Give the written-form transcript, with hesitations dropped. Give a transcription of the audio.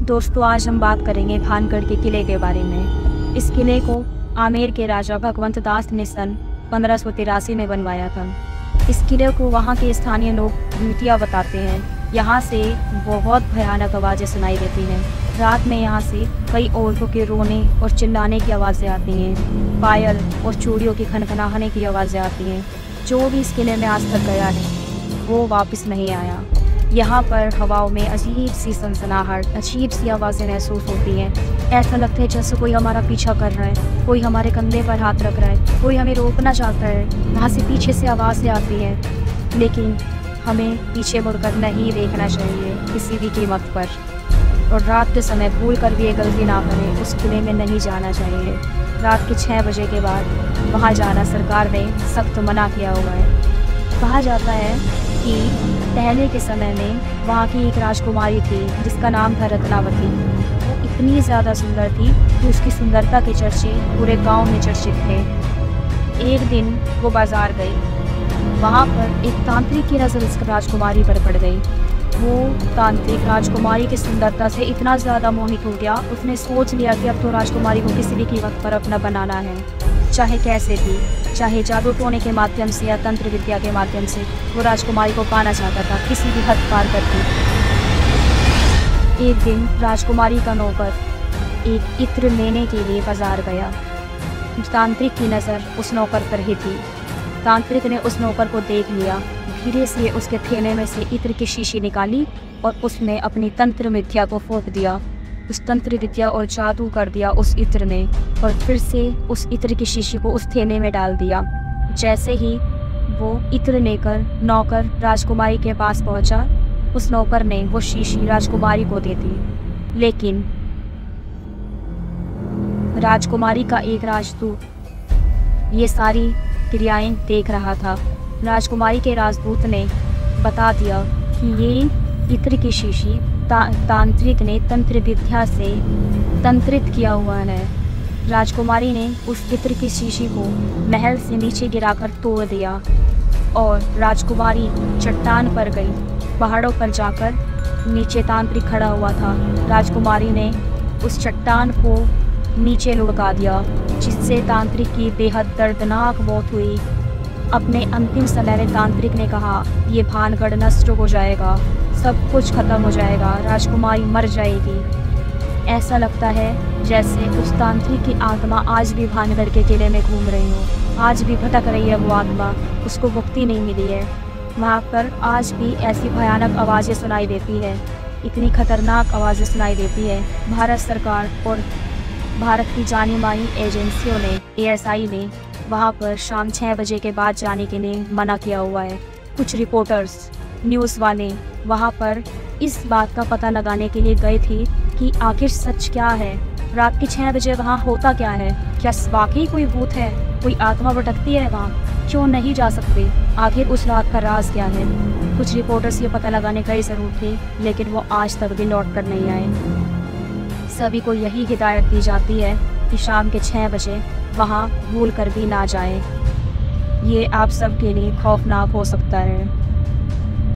दोस्तों, आज हम बात करेंगे भानगढ़ के किले के बारे में। इस किले को आमेर के राजा भगवंत दास ने सन 1583 में बनवाया था। इस किले को वहाँ के स्थानीय लोग भूतिया बताते हैं। यहाँ से बहुत भयानक आवाज़ें सुनाई देती हैं। रात में यहाँ से कई औरतों के रोने और चिल्लाने की आवाज़ें आती हैं। पायल और चूड़ियों की खनखनाहने की आवाज़ें आती हैं। जो भी इस किले में आज तक गया है वो वापस नहीं आया। यहाँ पर हवाओं में अजीब सी सनसनाहट, अजीब सी आवाज़ें महसूस होती हैं। ऐसा लगता है जैसे कोई हमारा पीछा कर रहा है, कोई हमारे कंधे पर हाथ रख रहा है, कोई हमें रोकना चाहता है। वहाँ से पीछे से आवाज़ें आती हैं, लेकिन हमें पीछे मुड़कर नहीं देखना चाहिए किसी भी कीमत पर। और रात के समय भूल कर भी ये गलती ना करें, उस किले में नहीं जाना चाहिए। रात के 6 बजे के बाद वहाँ जाना सरकार ने सख्त मना किया हुआ है। कहा जाता है कि पहले के समय में वहाँ की एक राजकुमारी थी जिसका नाम था रत्नावती। वो इतनी ज़्यादा सुंदर थी कि उसकी सुंदरता के चर्चे पूरे गांव में चर्चित थे। एक दिन वो बाज़ार गई। वहाँ पर एक तांत्रिक की नज़र उस राजकुमारी पर पड़ गई। वो तांत्रिक राजकुमारी की सुंदरता से इतना ज़्यादा मोहित हो गया, उसने सोच लिया कि अब तो राजकुमारी को किसी भी कीमत पर अपना बनाना है, चाहे कैसे भी, चाहे जादू टोने के माध्यम से या तंत्र विद्या के माध्यम से। वो राजकुमारी को पाना चाहता था, किसी भी हद पार करके। एक दिन राजकुमारी का नौकर एक इत्र लेने के लिए बाजार गया। तांत्रिक की नज़र उस नौकर पर ही थी। तांत्रिक ने उस नौकर को देख लिया, धीरे से उसके थैले में से इत्र की शीशी निकाली और उसने अपनी तंत्र विद्या को फूंक दिया। उस तंत्र विद्या और जादू कर दिया उस इत्र ने, और फिर से उस इत्र की शीशी को उस थैले में डाल दिया। जैसे ही वो इत्र लेकर नौकर राजकुमारी के पास पहुंचा, उस नौकर ने वो शीशी राजकुमारी को दे दी। लेकिन राजकुमारी का एक राजदूत ये सारी क्रियाएं देख रहा था। राजकुमारी के राजदूत ने बता दिया कि ये इत्र की शीशी तांत्रिक ने तंत्र विद्या से तंत्रित किया हुआ है। राजकुमारी ने उस इत्र की शीशी को महल से नीचे गिराकर तोड़ दिया और राजकुमारी चट्टान पर गई। पहाड़ों पर जाकर नीचे तांत्रिक खड़ा हुआ था। राजकुमारी ने उस चट्टान को नीचे लुढ़का दिया, जिससे तांत्रिक की बेहद दर्दनाक मौत हुई। अपने अंतिम समय में तांत्रिक ने कहा, ये भानगढ़ नष्ट हो जाएगा, सब कुछ खत्म हो जाएगा, राजकुमारी मर जाएगी। ऐसा लगता है जैसे उस तांत्रिक की आत्मा आज भी भानगढ़ के किले में घूम रही हो। आज भी भटक रही है वो आत्मा, उसको मुक्ति नहीं मिली है। वहाँ पर आज भी ऐसी भयानक आवाज़ें सुनाई देती है, इतनी खतरनाक आवाज़ें सुनाई देती है। भारत सरकार और भारत की जानी मानी एजेंसियों ने, ASI ने वहाँ पर शाम 6 बजे के बाद जाने के लिए मना किया हुआ है। कुछ रिपोर्टर्स, न्यूज़ वाले वहाँ पर इस बात का पता लगाने के लिए गए थे कि आखिर सच क्या है, रात के 6 बजे वहाँ होता क्या है, क्या वाकई कोई भूत है, कोई आत्मा भटकती है वहाँ, क्यों नहीं जा सकते, आखिर उस रात का राज क्या है। कुछ रिपोर्टर्स ये पता लगाने गए ज़रूर थे, लेकिन वो आज तक भी लौट कर नहीं आए। सभी को यही हिदायत दी जाती है कि शाम के 6 बजे वहाँ भूल कर भी ना जाएं। ये आप सब के लिए खौफनाक हो सकता है।